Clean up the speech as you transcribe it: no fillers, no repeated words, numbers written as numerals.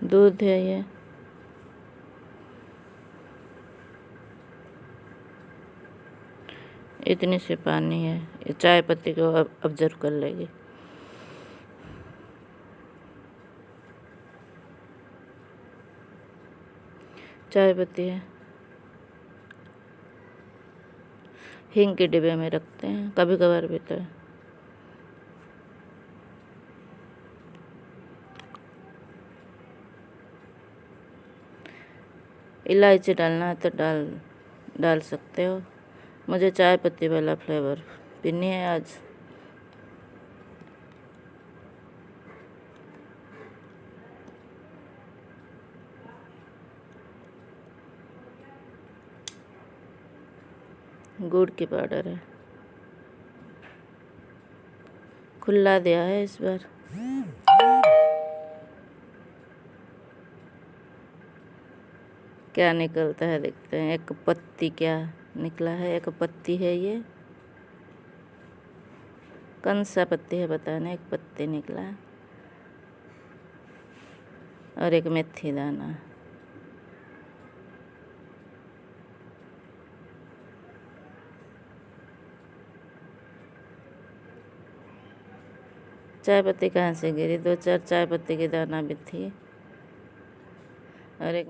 दूध है ये। इतनी सी पानी है, ये चाय पत्ती को ऑब्जर्व कर लेगी। चाय पत्ती है, हींग के डिब्बे में रखते हैं कभी कभार भी तो। इलायची डालना है तो डाल सकते हो। मुझे चाय पत्ती वाला फ्लेवर पीनी है आज। गुड़ की पाउडर है, खुला दिया है इस बार। क्या निकलता है देखते हैं। एक पत्ती क्या निकला है, एक पत्ती है ये। कौन सा पत्ती है पता नहीं, एक पत्ती निकला है और एक मेथी दाना। चाय पत्ती कहाँ से गिरी, 2-4 चाय पत्ती की दाना भी थी और एक